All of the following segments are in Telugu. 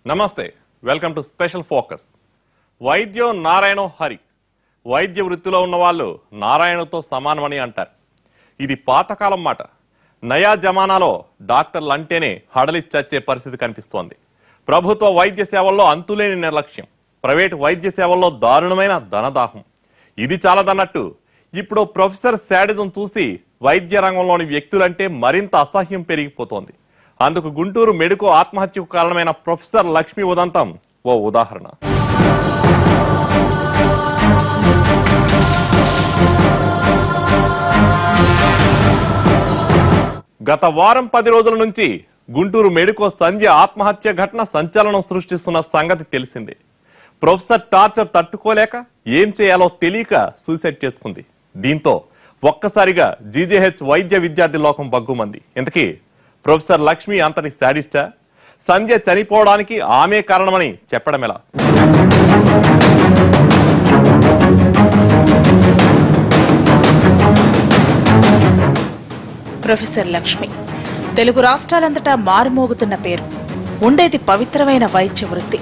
నమస్తే, వెల్కమ్ టు స్పెషల్ ఫోకస్. వైద్యం నారాయణో హరి. వైద్య వృత్తిలో ఉన్న వాళ్ళు నారాయణతో సమానమని అంటారు. ఇది పాతకాలం మాట. నయా జమానాలో డాక్టర్లు అంటేనే హడలి చచ్చే పరిస్థితి కనిపిస్తోంది. ప్రభుత్వ వైద్య సేవల్లో అంతులేని నిర్లక్ష్యం, ప్రైవేటు వైద్య సేవల్లో దారుణమైన ధనదాహం. ఇది చాలదన్నట్టు ఇప్పుడు ప్రొఫెసర్ శాడిజం చూసి వైద్య రంగంలోని వ్యక్తులంటే మరింత అసహ్యం పెరిగిపోతోంది. అందుకు గుంటూరు మెడికో ఆత్మహత్యకు కారణమైన ప్రొఫెసర్ లక్ష్మీ ఉదంతం ఓ ఉదాహరణ. గత వారం 10 రోజుల నుంచి గుంటూరు మెడికో సంధ్య ఆత్మహత్య ఘటన సంచలనం సృష్టిస్తున్న సంగతి తెలిసిందే. ప్రొఫెసర్ టార్చర్ తట్టుకోలేక ఏం చేయాలో తెలియక సూసైడ్ చేసుకుంది. దీంతో ఒక్కసారిగా జీజేహెచ్ వైద్య విద్యార్థి లోకం బగ్గుమంది. ఇంతకీ ప్రొఫెసర్ లక్ష్మి అంతటి శాడిస్టా? సంధ్య చనిపోవడానికి ఆమె కారణమని చెప్పడం ఎలా? ప్రొఫెసర్ లక్ష్మి తెలుగు రాష్ట్రాలంతటా మారుమోగుతున్న పేరు. ఉండేది పవిత్రమైన వైద్య వృత్తి.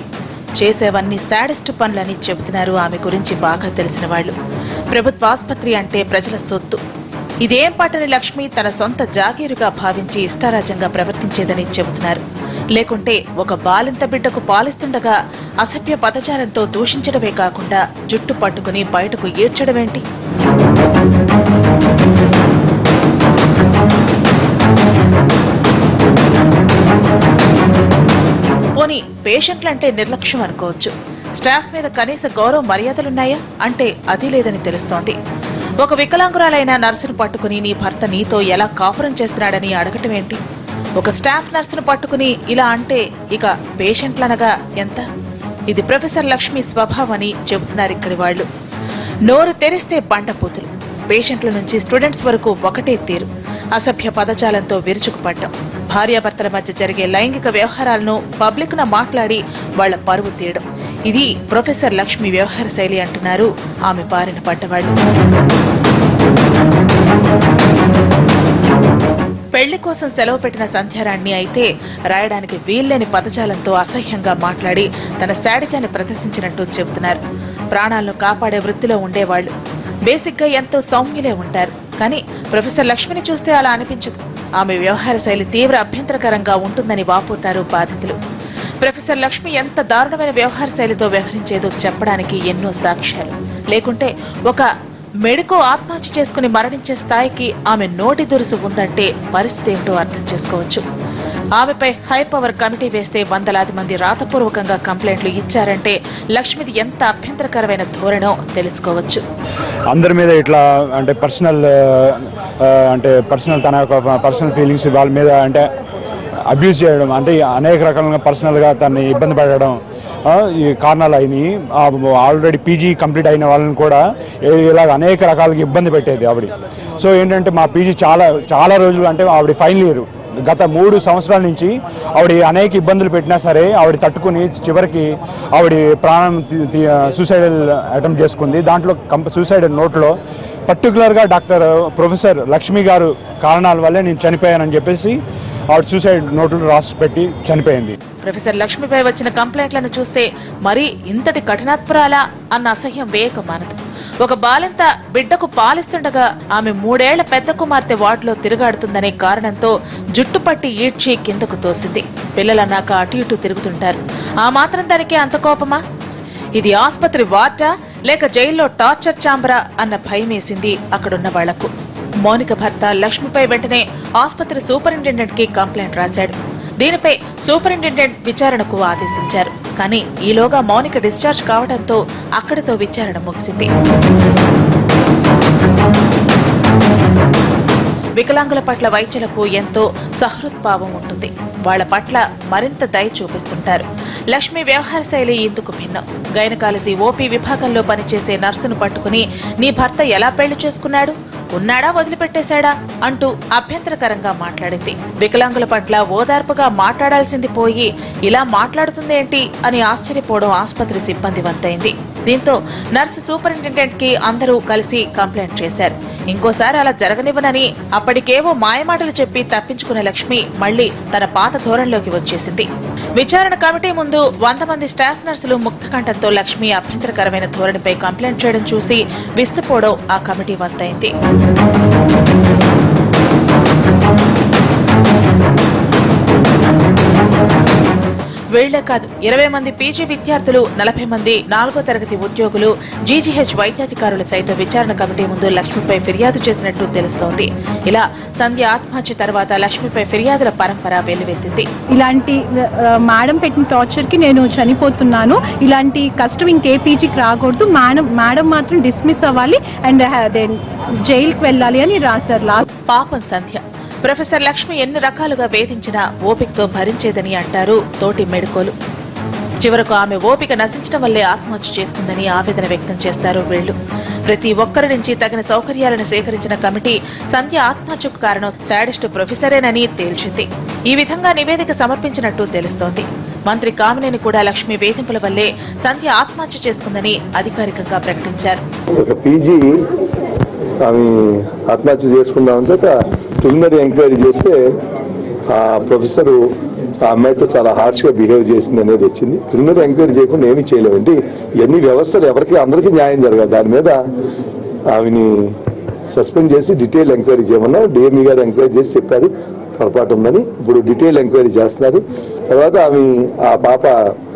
చేసేవన్నీ శాడిస్ట్ పనులని చెబుతున్నారు ఆమె గురించి బాగా తెలిసిన వాళ్ళు. ప్రభుత్వ ఆసుపత్రి అంటే ప్రజల సొత్తు. ఇదేం పట్టని లక్ష్మి తన సొంత జాగీరుగా భావించి ఇష్టారాజ్యంగా ప్రవర్తించేదని చెబుతున్నారు. లేకుంటే ఒక బాలింత బిడ్డకు పాలిస్తుండగా అసభ్య పదజాలంతో దూషించడమే కాకుండా జుట్టు పట్టుకుని బయటకు ఈడ్చడమేంటి? పోనీ పేషెంట్లంటే నిర్లక్ష్యం అనుకోవచ్చు. స్టాఫ్ మీద కనీస గౌరవ మర్యాదలున్నాయా అంటే అది లేదని తెలుస్తోంది. ఒక వికలాంగురాలైన నర్సును పట్టుకుని నీ భర్త నీతో ఎలా కాపురం చేస్తున్నాడని అడగటమేంటి? ఒక స్టాఫ్ నర్సును పట్టుకుని ఇలా అంటే ఇక పేషెంట్లనగా ఎంత? ఇది ప్రొఫెసర్ లక్ష్మి స్వభావమని చెబుతున్నారు ఇక్కడి వాళ్లు. నోరు తెరిస్తే బండపూతులు. పేషెంట్ల నుంచి స్టూడెంట్స్ వరకు ఒకటే తీరు. అసభ్య పదజాలంతో విరుచుకుపడ్డం. భార్యాభర్తల మధ్య జరిగే లైంగిక వ్యవహారాలను పబ్లిక్ న మాట్లాడి వాళ్ల పరువు తీయడం. ఇది ప్రొఫెసర్ లక్ష్మి వ్యవహార శైలి అంటున్నారు ఆమె బారిన పడ్డవాళ్లు. పెళ్లి కోసం సెలవు పెట్టిన సంధ్యారాణ్ణి అయితే రాయడానికి వీల్లేని పదజాలంతో అసహ్యంగా మాట్లాడి తన శాడిజాన్ని ప్రదర్శించినట్టు చెబుతున్నారు. ప్రాణాలను కాపాడే వృత్తిలో ఉండేవాళ్లు. బేసిక్ గా ఎంతో సౌమ్యులే ఉంటారు. కానీ ప్రొఫెసర్ లక్ష్మిని చూస్తే అలా అనిపించదు. ఆమె వ్యవహార శైలి తీవ్ర అభ్యంతరకరంగా ఉంటుందని వాపోతారు బాధితులు. ప్రొఫెసర్ లక్ష్మి ఎంత దారుణమైన వ్యవహార శైలితో వ్యవహరించేదో చెప్పడానికి ఎన్నో సాక్ష్యాలు. లేకుంటే ఒక మెడికో ఆత్మహత్య చేసుకుని మరణించే స్థాయికి ఆమె నోటి దురుసు ఉందంటే పరిస్థితి ఏమిటో అర్థం చేసుకోవచ్చు. ఆమెపై హై పవర్ కమిటీ వేస్తే వందలాది మంది రాతపూర్వకంగా కంప్లైంట్లు ఇచ్చారంటే లక్ష్మిది ఎంత అభ్యంతరకరమైన ధోరణో తెలుసుకోవచ్చు. అందరి మీద ఇట్లా అంటే పర్సనల్ తన యొక్క పర్సనల్ ఫీలింగ్స్ వాళ్ళ మీద అంటే అబ్యూజ్ చేయడం, అంటే అనేక రకాలుగా పర్సనల్గా తనని ఇబ్బంది పెట్టడం ఈ కారణాలు అయినాయి. ఆల్రెడీ పీజీ కంప్లీట్ అయిన వాళ్ళని కూడా ఇలాగ అనేక రకాలుగా ఇబ్బంది పెట్టేది ఆవిడ. సో ఏంటంటే మా పీజీ చాలా రోజులు అంటే ఆవిడ ఫైనల్ ఇయర్ గత 3 సంవత్సరాల నుంచి ఆవిడ అనేక ఇబ్బందులు పెట్టినా సరే ఆవిడ తట్టుకుని చివరికి ఆవిడ ప్రాణం సూసైడల్ అటెంప్ట్ చేసుకుంది. దాంట్లో సూసైడల్ నోట్లో పర్టికులర్గా డాక్టర్ ప్రొఫెసర్ లక్ష్మి గారు కారణాల వల్లే నేను చనిపోయానని చెప్పేసి ఆవిడ సూసైడ్ నోట్లు రాసి పెట్టి చనిపోయింది. ప్రొఫెసర్ లక్ష్మిపై వచ్చిన కంప్లైంట్లను చూస్తే మరీ ఇంతటి కఠినాత్పురాలా అన్న అసహ్యం వేయక మానదు. ఒక బాలింత బిడ్డకు పాలిస్తుండగా ఆమె 3 ఏళ్ల పెద్ద కుమార్తె వార్డులో తిరుగాడుతుందనే కారణంతో జుట్టు పట్టి ఈడ్చి కిందకు తోసింది. పిల్లలన్నాక అటు ఇటు తిరుగుతుంటారు. ఆ మాత్రం దానికే అంత కోపమా? ఇది ఆసుపత్రి వార్డా లేక జైల్లో టార్చర్ ఛాంబరా అన్న భయమేసింది అక్కడున్న వాళ్లకు. మౌనిక భర్త లక్ష్మిపై వెంటనే ఆసుపత్రి సూపరింటెండెంట్ కి కంప్లైంట్ రాశాడు. దీనిపై సూపరింటెండెంట్ విచారణకు ఆదేశించారు. కానీ ఈలోగా మౌనిక డిశ్చార్జ్ కావడంతో అక్కడితో విచారణ ముగిసింది. వికలాంగుల పట్ల వైద్యులకు ఎంతో సహృద్భావం ఉంటుంది. వాళ్ల పట్ల మరింత దయ చూపిస్తుంటారు. లక్ష్మి వ్యవహార శైలి ఇందుకు భిన్నం. గైనకాలజీ ఓపీ విభాగంలో పనిచేసే నర్సును పట్టుకుని నీ భర్త ఎలా పెళ్లి చేసుకున్నాడు, ఉన్నాడా వదిలిపెట్టేశాడా అంటూ అభ్యంతరకరంగా మాట్లాడింది. వికలాంగుల పట్ల ఓదార్పుగా మాట్లాడాల్సింది పోయి ఇలా మాట్లాడుతుందేంటి అని ఆశ్చర్యపోవడం ఆసుపత్రి సిబ్బంది వంతైంది. దీంతో నర్సు సూపరింటెండెంట్ కి అందరూ కలిసి కంప్లైంట్ చేశారు. ఇంకోసారి అలా జరగనివ్వనని అప్పటికేవో మాయమాటలు చెప్పి తప్పించుకున్న లక్ష్మి మళ్లీ తన పాత ధోరణిలోకి వచ్చేసింది. విచారణ కమిటీ ముందు 100 మంది స్టాఫ్ నర్సులు ముక్తకంఠంతో లక్ష్మి అభ్యంతరకరమైన ధోరణిపై కంప్లైంట్ చేయడం చూసి విస్తుపోవడం ఆ కమిటీ వంతైంది. వీళ్లే కాదు, 20 మంది పీజీ విద్యార్థులు, 40 మంది 4వ తరగతి ఉద్యోగులు, జీజీహెచ్ వైద్యాధికారులు సైతం విచారణ కమిటీ ముందు లక్ష్మిపై ఫిర్యాదు చేసినట్టు తెలుస్తోంది. ఇలా సంధ్య ఆత్మహత్య తర్వాత లక్ష్మిపై ఫిర్యాదుల పరంపర వెల్లువెత్తింది. ఇలాంటి మేడం పెట్టిన టార్చర్ కి నేను చనిపోతున్నాను, ఇలాంటి కష్టం ఇంకే పీజీకి రాకూడదు, మేడం మాత్రం డిస్మిస్ అవ్వాలి అండ్ జైలుకి వెళ్ళాలి అని రాశారు. పాపం సంధ్య. ప్రొఫెసర్ లక్ష్మి ఎన్ని రకాలుగా వేధించినా ఓపికతో భరించేదని అంటారు తోటి మెడికోలు. చివరకు ఆమె ఓపిక నశించడం వల్లే ఆత్మహత్య చేసుకుందని ఆవేదన వ్యక్తం చేస్తారు వీళ్లు. ప్రతి ఒక్కరి నుంచి తగిన సౌకర్యాలను సేకరించిన కమిటీ సంధ్య ఆత్మహత్యకు కారణం శాడిస్టు ప్రొఫెసరేనని తేల్చింది. ఈ విధంగా నివేదిక సమర్పించినట్టు తెలుస్తోంది. మంత్రి కామినేని కూడా లక్ష్మి వేధింపుల వల్లే సంధ్య ఆత్మహత్య చేసుకుందని అధికారికంగా ప్రకటించారు. ఆత్మహత్య చేసుకుందామంటే ప్రిలిమినరీ ఎంక్వైరీ చేస్తే ఆ ప్రొఫెసరు ఆ అమ్మాయితో చాలా హార్ష్గా బిహేవ్ చేసింది అనేది వచ్చింది. ప్రిలిమినరీ ఎంక్వైరీ చేయకుండా ఏమీ చేయలేమండి. ఇవన్నీ వ్యవస్థలు ఎవరికి అందరికీ న్యాయం జరగాలి. దాని మీద ఆమెని సస్పెండ్ చేసి డీటెయిల్ ఎంక్వైరీ చేయమన్నా డిఎంఈ గారు ఎంక్వైరీ చేసి చెప్పారు పొరపాటు ఉందని. ఇప్పుడు డీటెయిల్ ఎంక్వైరీ చేస్తున్నారు. తర్వాత ఆమె ఆ పాప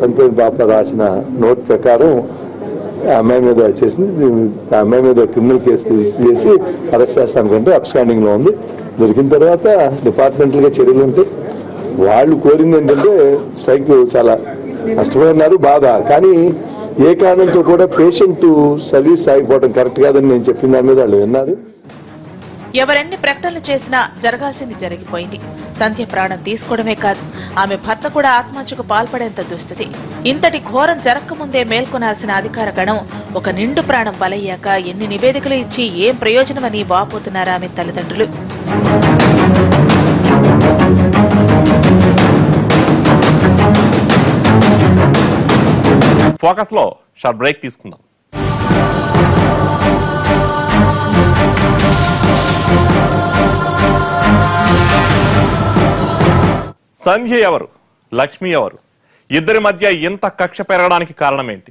చనిపోయిన పాప రాసిన నోట్ ప్రకారం ఆ అమ్మాయి మీద చేసింది. ఆ అమ్మాయి మీద క్రిమినల్ కేసు రిజిస్టర్ చేసి అరెస్ట్ చేస్తానికంటే అబ్స్కాండింగ్ లో ఉంది. దొరికిన తర్వాత డిపార్ట్మెంటల్ గా చర్యలు ఉంటాయి. వాళ్ళు కోరింది ఏంటంటే స్ట్రైక్ చాలా నష్టపోయినారు, బాధ. కానీ ఏ కారణంతో కూడా పేషెంట్ సర్వీస్ ఆగిపోవడం కరెక్ట్ కాదని నేను చెప్పిన దాని మీద వాళ్ళు విన్నారు. ఎవరెన్ని ప్రకటనలు చేసినా జరగాల్సింది జరిగిపోయింది. సంధ్య ప్రాణం తీసుకోవడమే కాదు, ఆమె భర్త కూడా ఆత్మహత్యకు పాల్పడేంత దుస్థితి. ఇంతటి ఘోరం జరగకముందే మేల్కొనాల్సిన అధికార గణం ఒక నిండు ప్రాణం బలయ్యాక ఎన్ని నివేదికలు ఇచ్చి ఏం ప్రయోజనమని వాపోతున్నారు ఆమె తల్లిదండ్రులు. ఫోకస్ లో షార్ట్ బ్రేక్ తీసుకుందాం. సంధ్య ఎవరు, లక్ష్మి ఎవరు? ఇద్దరి మధ్య ఇంత కక్ష పెరగడానికి కారణం ఏంటి?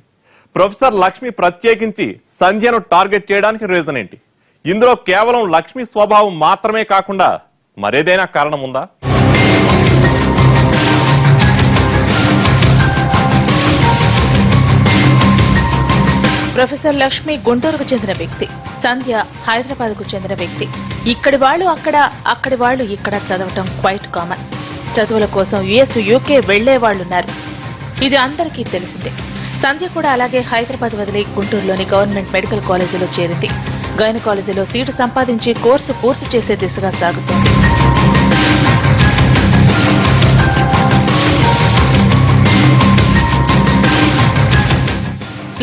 ప్రొఫెసర్ లక్ష్మి ప్రత్యేకించి సంధ్యను టార్గెట్ చేయడానికి రీజన్ ఏంటి? ఇందులో కేవలం లక్ష్మి స్వభావం మాత్రమే కాకుండా మరేదైనా కారణం ఉందా? ప్రొఫెసర్ లక్ష్మి గుంటూరుకు చెందిన వ్యక్తి, సంధ్య హైదరాబాద్కు చెందిన వ్యక్తి. ఇక్కడి వాళ్ళు అక్కడ, అక్కడి వాళ్ళు ఇక్కడ చదవటం క్వైట్ కామన్. చదువుల కోసం యుఎస్, యూకే వెళ్లే వాళ్లున్నారు. ఇది అందరికీ తెలిసిందే. సంధ్య కూడా అలాగే హైదరాబాద్ వదిలి గుంటూరులోని గవర్నమెంట్ మెడికల్ కాలేజీలో చేరింది. గైనకాలజీలో సీటు సంపాదించి కోర్సు పూర్తి చేసే దిశగా సాగుతోంది.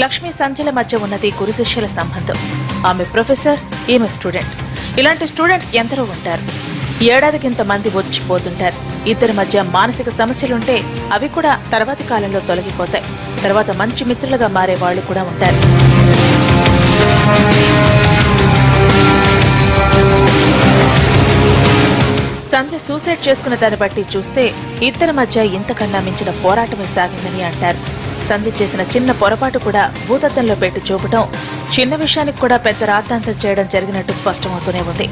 లక్ష్మి సంధ్యల మధ్య ఉన్నది గురు శిష్యుల సంబంధం. ఆమె ప్రొఫెసర్, ఈమె స్టూడెంట్. ఇలాంటి స్టూడెంట్స్ ఎందరో ఉంటారు. ఏడాదికింత మంది వచ్చిపోతుంటారు. ఇద్దరి మధ్య మానసిక సమస్యలుంటే అవి కూడా తర్వాతి కాలంలో తొలగిపోతాయి. తర్వాత మంచి మిత్రులుగా మారే వాళ్ళు కూడా ఉంటారు. సంధ్య సూసైడ్ చేసుకున్న దాన్ని బట్టి చూస్తే ఇద్దరి మధ్య ఇంతకన్నా మించిన పోరాటమే సాగిందని అంటారు. సంధ్య చేసిన చిన్న పొరపాటు కూడా భూతద్దంలో పెట్టి చూపటం, చిన్న విషయానికి కూడా పెద్ద రాద్ధాంతం చేయడం జరిగినట్టు స్పష్టమవుతూనే ఉంది.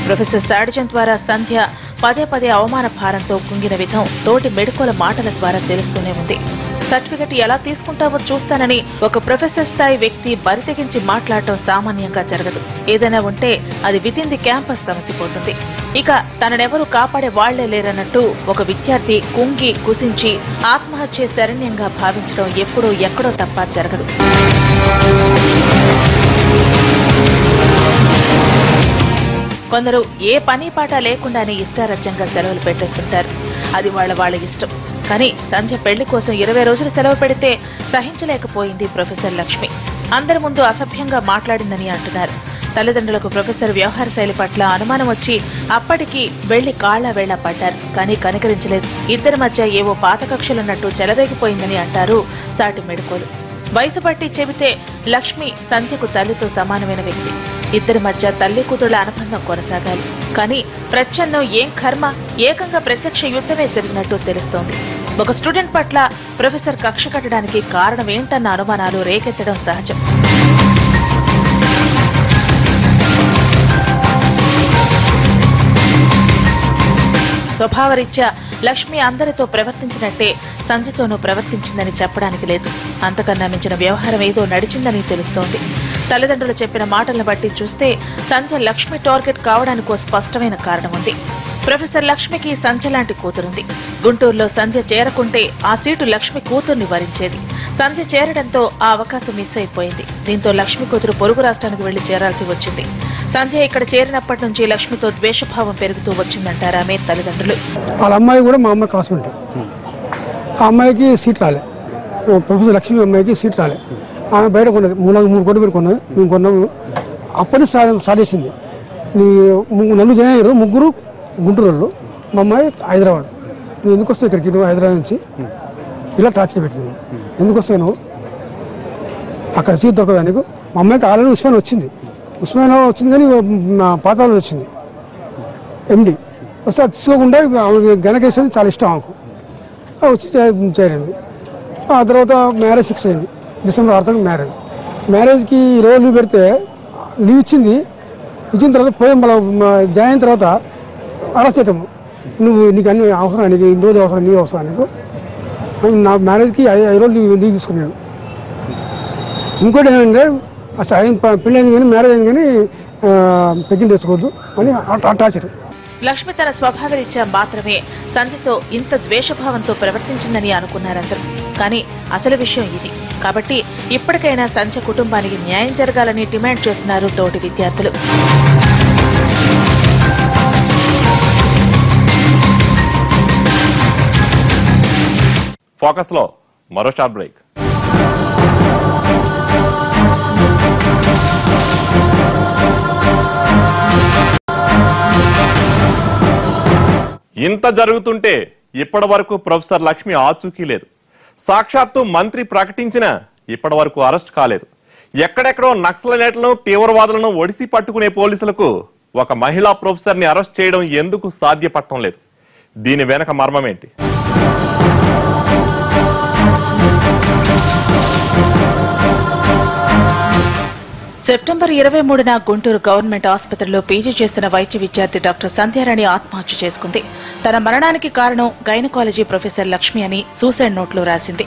ప్రొఫెసర్ శాడిజన్ ద్వారా సంధ్య పదే పదే అవమాన భారంతో కుంగిన విధం తోటి మెడికోల మాటల ద్వారా తెలుస్తూనే ఉంది. సర్టిఫికెట్ ఎలా తీసుకుంటావో చూస్తానని ఒక ప్రొఫెసర్ స్థాయి వ్యక్తి బరితెగించి మాట్లాడటం సామాన్యంగా జరగదు. ఏదైనా ఉంటే అది వితిన్ ది క్యాంపస్ సమసిపోతుంది. ఇక తననెవరూ కాపాడే వాళ్లే లేరన్నట్టు ఒక విద్యార్థి కుంగి కుసించి ఆత్మహత్య శరణ్యంగా భావించడం ఎప్పుడో ఎక్కడో తప్ప జరగదు. కొందరు ఏ పని పాట లేకుండానే ఇష్టారాజ్యంగా సెలవులు పెట్టేస్తుంటారు. అది వాళ్ళ ఇష్టం. కానీ సంధ్య పెళ్లి కోసం 20 రోజులు సెలవు పెడితే సహించలేకపోయింది ప్రొఫెసర్ లక్ష్మి. అందరి ముందు అసభ్యంగా మాట్లాడిందని అంటున్నారు. తల్లిదండ్రులకు ప్రొఫెసర్ వ్యవహార శైలి పట్ల అనుమానం వచ్చి అప్పటికి వెళ్లి కాళ్ల వేళ్ల పడ్డారు. కానీ కనికరించలేదు. ఇద్దరి మధ్య ఏవో పాత కక్షలున్నట్టు చెలరేగిపోయిందని అంటారు సాటి మెడుకోలు. వయసు బట్టి చెబితే లక్ష్మి సంధ్యకు తల్లితో సమానమైన వ్యక్తి. ఇద్దరి మధ్య తల్లి కూతుళ్ల అనుబంధం కొనసాగాలి. కానీ ప్రచ్ఛన్నం ఏం కర్మ, ఏకంగా ప్రత్యక్ష యుద్ధమే జరిగినట్టు తెలుస్తోంది. ఒక స్టూడెంట్ పట్ల ప్రొఫెసర్ కక్ష కట్టడానికి కారణం ఏంటన్న అనుమానాలు రేకెత్తడం సహజం. స్వభావరీత్యా లక్ష్మి అందరితో ప్రవర్తించినట్టే సంధ్యతోనూ ప్రవర్తించిందని చెప్పడానికి లేదు. అంతకన్నా మించిన వ్యవహారం ఏదో నడిచిందని తెలుస్తోంది. తల్లిదండ్రులు చెప్పిన మాటలను బట్టి చూస్తే సంధ్య లక్ష్మి టార్గెట్ కావడానికి స్పష్టమైన కారణం ఉంది. ప్రొఫెసర్ లక్ష్మికి సంధ్య లాంటి కూతురుంది. గుంటూరులో సంధ్య చేరకుంటే ఆ సీటు లక్ష్మి కూతుర్ని వరించేది. సంధ్య చేరడంతో ఆ అవకాశం మిస్ అయిపోయింది. దీంతో లక్ష్మి కూతురు పొరుగు రాష్ట్రానికి వెళ్లి చేరాల్సి వచ్చింది. సంధ్య ఇక్కడ చేరినప్పటి నుంచి లక్ష్మితో ద్వేషభావం పెరుగుతూ వచ్చిందంటారు ఆమె తల్లిదండ్రులు. వాళ్ళ అమ్మాయి కూడా మా అమ్మాయి క్లాస్మేట్. ఆ అమ్మాయికి సీట్ రాలే, ప్రొఫెసర్ లక్ష్మి అమ్మాయికి సీట్ రాలే. ఆమె బయట కొన్నది, 3 కోట్లు పెట్టి కొన్నది. మేము కొన్నాము. అప్పటి స్టార్ట్ చేసింది. నన్ను జాయిన్ అయ్యారు 3 గుంటూరు వాళ్ళు, మా అమ్మాయి హైదరాబాద్. నువ్వు ఎందుకు వస్తావు ఇక్కడికి, నువ్వు హైదరాబాద్ నుంచి ఇలా టార్చర్ పెట్టింది. ఎందుకు వస్తావు నువ్వు, అక్కడ సీట్ దొరకదా నీకు? మా అమ్మాయికి ఆల్రెడీ ఉస్మాన్ వచ్చింది కానీ పాతాలు వచ్చింది ఎండి వస్తే అది తీసుకోకుండా గణకేశ్వరి చాలా ఇష్టం ఆమెకు వచ్చి చేరింది. ఆ తర్వాత మ్యారేజ్ ఫిక్స్ అయింది. డిసెంబర్ 6 మ్యారేజ్కి రోజు లీవ్ పెడితే లీవ్ ఇచ్చిన తర్వాత పోయి మళ్ళీ జాయిన్ అయిన తర్వాత అరెస్ట్ చేయటము. నువ్వు నీకు అన్ని అవసరం, నీకు ఇన్ని రోజులు అవసరం, నీ అవసరం నీకు. నా మ్యారేజ్కి 5 రోజులు లీవ్ తీసుకున్నాను. ఇంకోటి ఏంటంటే అసలు పెళ్ళి అయింది కానీ మ్యారేజ్ అయింది కానీ పెగ్గింగ్ చేసుకోవద్దు అని టార్చర్. లక్ష్మి తన స్వభావరీత్యా మాత్రమే సంధ్యతో ఇంత ద్వేషభావంతో ప్రవర్తించిందని అనుకున్నారందరూ. కానీ అసలు విషయం ఇది. కాబట్టి ఇప్పటికైనా సంధ్య కుటుంబానికి న్యాయం జరగాలని డిమాండ్ చేస్తున్నారు తోటి విద్యార్థులు. ఫోకస్ లో మరో షార్ట్ బ్రేక్. ఇంత జరుగుతుంటే ఇప్పటి వరకు ప్రొఫెసర్ లక్ష్మి ఆచూకీ లేదు. సాక్షాత్తు మంత్రి ప్రకటించినా ఇప్పటి వరకు అరెస్ట్ కాలేదు. ఎక్కడెక్కడో నక్సలైట్లను తీవ్రవాదులను ఒడిసి పట్టుకునే పోలీసులకు ఒక మహిళా ప్రొఫెసర్ ని అరెస్ట్ చేయడం ఎందుకు సాధ్యపడటం లేదు? దీని వెనక మర్మమేంటి? సెప్టెంబర్ 23న గుంటూరు గవర్నమెంట్ ఆసుపత్రిలో పీజీ చేస్తున్న వైద్య విద్యార్థి డాక్టర్ సంధ్యారాణి ఆత్మహత్య చేసుకుంది. తన మరణానికి కారణం గైనకాలజీ ప్రొఫెసర్ లక్ష్మి అని సూసైడ్ నోట్లో రాసింది.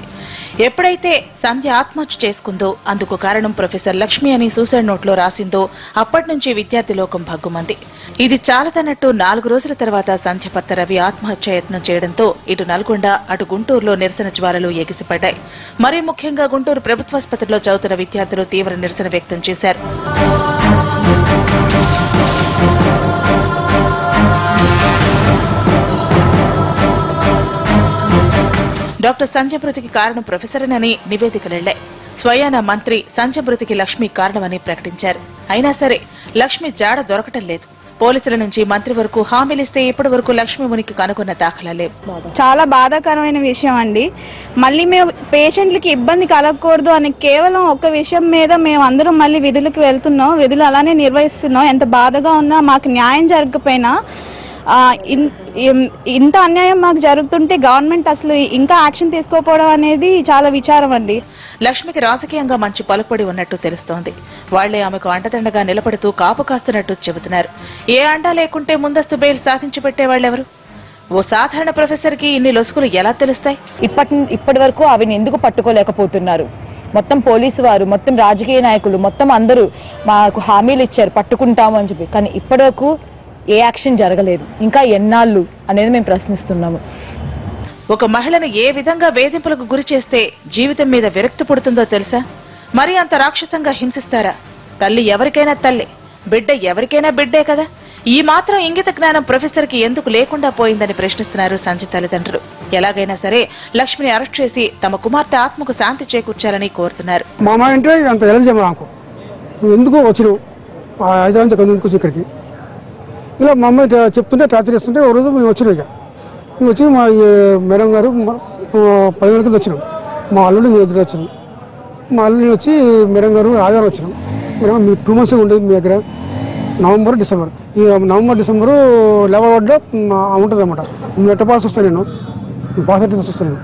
ఎప్పుడైతే సంధ్య ఆత్మహత్య చేసుకుందో అందుకు కారణం ప్రొఫెసర్ లక్ష్మి అని సూసైడ్ నోట్లో రాసిందో అప్పటి నుంచి విద్యార్థి లోకం భగ్గుమంది. ఇది చాలదన్నట్టు 4 రోజుల తర్వాత సంధ్య భర్త రవి ఆత్మహత్య యత్నం చేయడంతో ఇటు నల్గొండ అటు గుంటూరులో నిరసన జ్వాలలు ఎగిసిపడ్డాయి. మరీ ముఖ్యంగా గుంటూరు ప్రభుత్వాసుపత్రిలో చదువుతున్న విద్యార్థులు తీవ్ర నిరసన వ్యక్తం చేశారు. డాక్టర్ సంధ్య మృతికి కారణం ప్రొఫెసరేనని నివేదికలెళ్లాయి. స్వయాన మంత్రి సంధ్య మృతికి లక్ష్మి కారణమని ప్రకటించారు. అయినా సరే లక్ష్మి జాడ దొరకటం లేదు. పోలీసుల నుంచి మంత్రి వరకు హామీలిస్తే ఇప్పటి వరకు లక్ష్మి మునికి కనుగొన్న దాఖలా లేవు. చాలా బాధాకరమైన విషయం అండి. మళ్ళీ మేము పేషెంట్లకి ఇబ్బంది కలగకూడదు అని కేవలం ఒక విషయం మీద మేము అందరం మళ్ళీ విధులకు వెళ్తున్నాం, విధులు అలానే నిర్వహిస్తున్నాం. ఎంత బాధగా ఉన్నా మాకు న్యాయం జరగకపోయినా ఇంత అన్యాయం మాకు జరుగుతుంటే గవర్నమెంట్ అసలు ఇంకా యాక్షన్ తీసుకోకపోవడం అనేది చాలా విచారం అండి. లక్ష్మికి రాజకీయంగా మంచి పలుకుబడి ఉన్నట్టు తెలుస్తోంది. వాళ్లే ఆమెకు అండదండగా నిలబడుతూ కాపు కాస్తున్నట్టు చెబుతున్నారు. ఏ అండా లేకుంటే ముందస్తు బెయిల్ సాధించి పెట్టేవాళ్లెవరు? ఓ సాధారణ ప్రొఫెసర్ కి ఇన్ని లొసుకులు ఎలా తెలుస్తాయి? ఇప్పటి వరకు అవిని ఎందుకు పట్టుకోలేకపోతున్నారు? మొత్తం పోలీసు వారు, మొత్తం రాజకీయ నాయకులు, మొత్తం అందరూ మాకు హామీలు ఇచ్చారు పట్టుకుంటాము అని చెప్పి. కానీ ఇప్పటి వరకు ఏ యాక్షన్ జరగలేదు. ఇంకా ఎన్నాళ్ళు అనేది మేము ప్రశ్నిస్తున్నాము. ఒక మహిళను ఏ విధంగా వేధింపులకు గురి చేస్తే జీవితం మీద విరక్తి పుడుతుందో తెలుసా? మరి అంత రాక్షసంగా హింసిస్తారా? తల్లి ఎవరికైనా తల్లి, బిడ్డ ఎవరికైనా బిడ్డే కదా. ఈ మాత్రం ఇంగిత జ్ఞానం ప్రొఫెసర్ కి ఎందుకు లేకుండా పోయిందని ప్రశ్నిస్తున్నారు సంజయ్ తల్లిదండ్రులు. ఎలాగైనా సరే లక్ష్మిని అరెస్ట్ చేసి తమ కుమార్తె ఆత్మకు శాంతి చేకూర్చాలని కోరుతున్నారు. ఇలా మా అమ్మాయి చెప్తుంటే టార్చర్ చేస్తుంటే ఒక రోజు మేము వచ్చినాం. మేము వచ్చి మా మేడం గారు 10 గంటల కింద వచ్చినాం. మా అల్లుడు మేము ఎదురు వచ్చినాం. మా అల్లుడిని వచ్చి మేడం గారు ఆధారం వచ్చినాం. మేడం మీ 2 months ఉండేది మీ దగ్గర, నవంబర్ డిసెంబర్. ఈ నవంబర్ డిసెంబరు లేవడ్డ ఉంటుంది అనమాట. నెట్ పాస్ వస్తాను నేను పాస్ అయితే చూస్తాను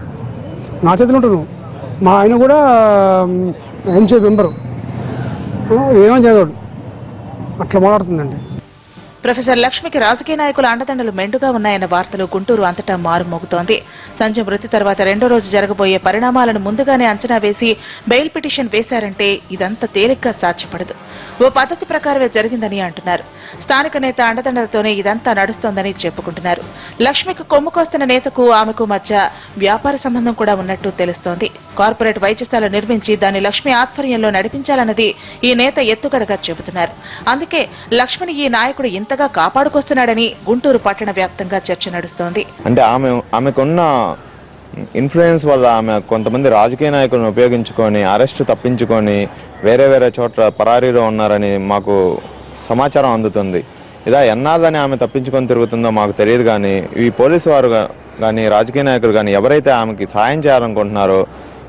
నా చేతిలో ఉంటాను. మా ఆయన కూడా ఎంసీ మెంబరు, ఏమని చదవడు, అట్లా మాట్లాడుతుందండి. ప్రొఫెసర్ లక్ష్మికి రాజకీయ నాయకుల అండదండలు మెండుగా ఉన్నాయన్న వార్తలు గుంటూరు అంతటా మారుమోగుతోంది. సంజయ్ మృతి తర్వాత రెండో రోజు జరగబోయే పరిణామాలను ముందుగానే అంచనా వేసి బెయిల్ పిటిషన్ వేశారంటే ఇదంతా తేలిగ్గా సాధ్యపడదు. ఓ పద్ధతి ప్రకారమే జరిగిందని అంటున్నారు. స్థానిక నేత అండదండలతోనే ఇదంతా నడుస్తోందని చెప్పుకుంటున్నారు. లక్ష్మికి కొమ్ము కోస్తున్న నేతకు ఆమెకు మధ్య వ్యాపార సంబంధం కూడా ఉన్నట్టు తెలుస్తోంది. కార్పొరేట్ వైద్యశాల నిర్మించి దాన్ని లక్ష్మి ఆధ్వర్యంలో నడిపించాలన్నది ఈ నేత ఎత్తుగడగా చెబుతున్నారు. అందుకే లక్ష్మిని ఈ నాయకుడు ఇంతగా కాపాడుకొస్తున్నాడని గుంటూరు పట్టణ వ్యాప్తంగా చర్చ నడుస్తోంది. అంటే ఆమెకున్న ఇన్ఫ్లుయెన్స్ వల్ల ఆమె కొంతమంది రాజకీయ నాయకులను ఉపయోగించుకొని అరెస్టు తప్పించుకొని వేరే వేరే చోట్ల పరారీలో ఉన్నారని మాకు సమాచారం అందుతుంది. ఇలా ఎన్నాళ్ళని ఆమె తప్పించుకొని తిరుగుతుందో మాకు తెలియదు. కానీ ఈ పోలీసు వారు కానీ రాజకీయ నాయకులు కానీ ఎవరైతే ఆమెకి సాయం చేయాలనుకుంటున్నారో,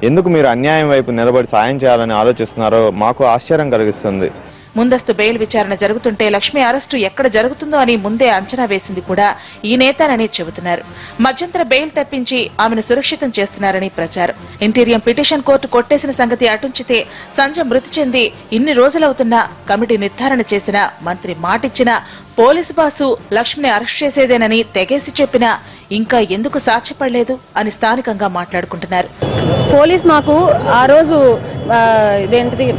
ఎందుకు మీరు అన్యాయం వైపు నిలబడి సాయం చేయాలని ఆలోచిస్తున్నారో మాకు ఆశ్చర్యం కలిగిస్తుంది. ముందస్తు బెయిల్ విచారణ జరుగుతుంటే లక్ష్మి అరెస్టు ఎక్కడ జరుగుతుందో అని ముందే అంచనా వేసింది కూడా ఈ నేతనని చెబుతున్నారు. మధ్యంతర బెయిల్ తెప్పించి ఆమెను సురక్షితం చేస్తున్నారని ప్రచారం. ఇంటీరియం పిటిషన్ కోర్టు కొట్టేసిన సంగతి అటుంచితే సంజయ్ మృతి చెంది ఇన్ని రోజులవుతున్నా కమిటీ నిర్ధారణ చేసిన, మంత్రి మాటిచ్చినా, పోలీసు బాసు లక్ష్మిని అరెస్ట్ చేసేదేనని తెగేసి చెప్పినా ఇంకా ఎందుకు సాధ్యపడలేదు అని స్థానికంగా మాట్లాడుకుంటున్నారు. పోలీస్ మాకు ఆ రోజు ఇదేంటిది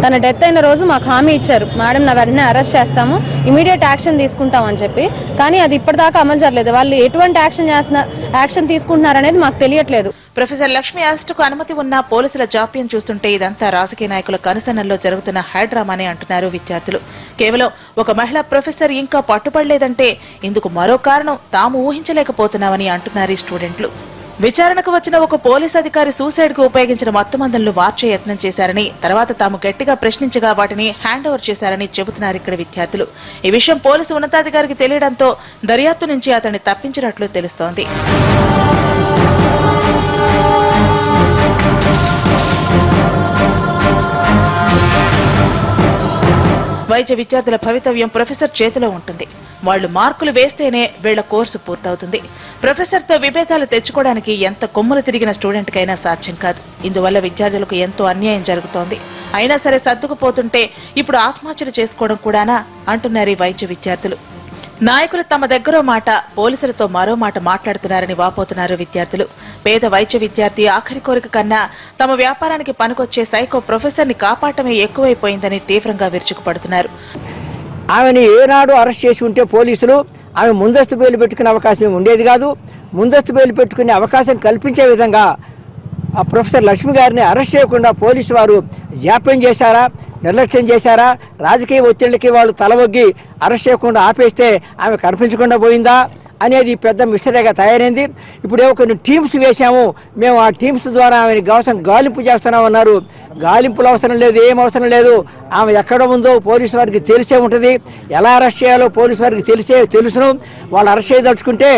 తన డెత్ అయిన రోజు మాకు హామీ ఇచ్చారు, మేడం నా వెంటనే అరెస్ట్ చేస్తాము, ఇమీడియట్ యాక్షన్ తీసుకుంటామని చెప్పి. కానీ అది ఇప్పటిదాకా అమలు జరగలేదు. వాళ్ళు ఎటువంటి యాక్షన్ తీసుకుంటున్నారనేది మాకు తెలియట్లేదు. ప్రొఫెసర్ లక్ష్మి అరెస్టుకు అనుమతి ఉన్న పోలీసుల జాప్యం చూస్తుంటే ఇదంతా రాజకీయ నాయకుల కనుసన్నల్లో జరుగుతున్న హైడ్రామానే అంటున్నారు విద్యార్థులు. కేవలం ఒక మహిళా ప్రొఫెసర్ ఇంకా పట్టుబడలేదంటే ఇందుకు మరో కారణం తాము ఊహించలేకపోతున్నామని అంటున్నారు ఈ స్టూడెంట్లు. విచారణకు వచ్చిన ఒక పోలీస్ అధికారి సూసైడ్ కు ఉపయోగించిన మత్తుమందులను మార్చే యత్నం చేశారని, తర్వాత తాము గట్టిగా ప్రశ్నించగా వాటిని హ్యాండ్ ఓవర్ చేశారని చెబుతున్నారు ఇక్కడ విద్యార్థులు. ఈ విషయం పోలీసు ఉన్నతాధికారికి తెలియడంతో దర్యాప్తు నుంచి అతన్ని తప్పించినట్లు తెలుస్తోంది. వైద్య విద్యార్థుల భవితవ్యం ప్రొఫెసర్ చేతిలో ఉంటుంది. వాళ్లు మార్కులు వేస్తేనే వీళ్ల కోర్సు పూర్తవుతుంది. ప్రొఫెసర్తో విభేదాలు తెచ్చుకోవడానికి ఎంత కొమ్ములు తిరిగిన స్టూడెంట్కైనా సాధ్యం కాదు. ఇందువల్ల విద్యార్థులకు ఎంతో అన్యాయం జరుగుతోంది. అయినా సరే సర్దుకుపోతుంటే ఇప్పుడు ఆత్మహత్యలు చేసుకోవడం కూడానా అంటున్నారు ఈ వైద్య విద్యార్థులు. నాయకులు తమ దగ్గరో మాట, పోలీసులతో మరో మాట మాట్లాడుతున్నారని వాపోతున్నారు విద్యార్థులు. పేద వైద్య విద్యార్థి ఆఖరి కోరిక కన్నా తమ వ్యాపారానికి పనికొచ్చే సైకో ప్రొఫెసర్ ని కాపాడటమే ఎక్కువైపోయిందని తీవ్రంగా విరుచుకుపడుతున్నారు. ఆమెను ఏనాడు అరెస్ట్ చేసి ఉంటే పోలీసులు ఆమె ముందస్తు బెయిల్ పెట్టుకునే అవకాశం ఉండేది కాదు. ముందస్తు బెయిల్ పెట్టుకునే అవకాశం కల్పించే విధంగా ఆ ప్రొఫెసర్ లక్ష్మి గారిని అరెస్ట్ చేయకుండా పోలీసు వారు జాప్యం చేశారా, నిర్లక్ష్యం చేశారా, రాజకీయ ఒత్తిళ్లకి వాళ్ళు తలవొగ్గి అరెస్ట్ చేయకుండా ఆపేస్తే ఆమె కనిపించకుండా పోయిందా అనేది పెద్ద మిస్టరీగా తయారైంది. ఇప్పుడేమో కొన్ని టీమ్స్ వేశాము, మేము ఆ టీమ్స్ ద్వారా ఆమెను కోసం గాలింపు చేస్తున్నామన్నారు. గాలింపులు అవసరం లేదు, ఏం అవసరం లేదు. ఆమె ఎక్కడ ఉందో పోలీసు వారికి తెలిసే ఉంటుంది. ఎలా అరెస్ట్ చేయాలో పోలీసు వారికి తెలుసును. వాళ్ళు అరెస్ట్ చేయదలుచుకుంటే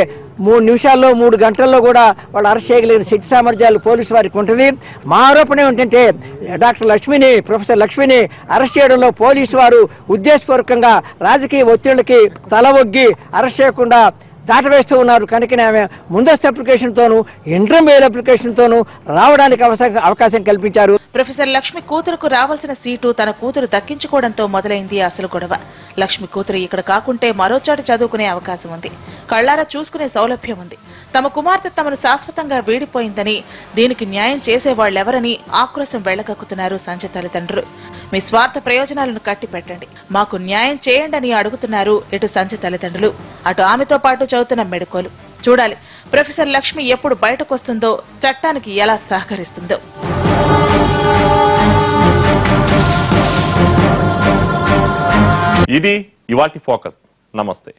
3 నిమిషాల్లో 3 గంటల్లో కూడా వాళ్ళు అరెస్ట్ చేయగలిగిన శక్తి సామర్థ్యాలు పోలీసు వారికి ఉంటుంది. మా ఆరోపణ ఏమిటంటే ప్రొఫెసర్ లక్ష్మిని అరెస్ట్ చేయడంలో పోలీసు వారు ఉద్దేశపూర్వకంగా రాజకీయ ఒత్తిళ్లకి తలవొగ్గి అరెస్ట్ చేయకుండా దాటవేస్తూ ఉన్నారు. కనుక ఆమె ముందస్తు అప్లికేషన్తోనూ ఇంటర్మ్ బెయిల్ అప్లికేషన్తోనూ రావడానికి అవకాశం కల్పించారు. ప్రొఫెసర్ లక్ష్మి కూతురుకు రావాల్సిన సీటు తన కూతురు దక్కించుకోవడంతో మొదలైంది అసలు గొడవ. లక్ష్మి కూతురు ఇక్కడ కాకుంటే మరో చోట చదువుకునే అవకాశం ఉంది, కళ్లారా చూసుకునే సౌలభ్యం ఉంది. తమ కుమార్తె తమను శాశ్వతంగా వీడిపోయిందని, దీనికి న్యాయం చేసేవాళ్లెవరని ఆక్రోశం వెళ్లగక్కుతున్నారు సంజయ్ తల్లిదండ్రులు. మీ స్వార్థ ప్రయోజనాలను కట్టిపెట్టండి, మాకు న్యాయం చేయండి అని అడుగుతున్నారు ఇటు సంజయ్ తల్లిదండ్రులు, అటు ఆమెతో పాటు చదువుతున్న మెడుకోలు. చూడాలి ప్రొఫెసర్ లక్ష్మి ఎప్పుడు బయటకొస్తుందో, చట్టానికి ఎలా సహకరిస్తుందో. ఇది ఇవాల్టి ఫోకస్. నమస్తే.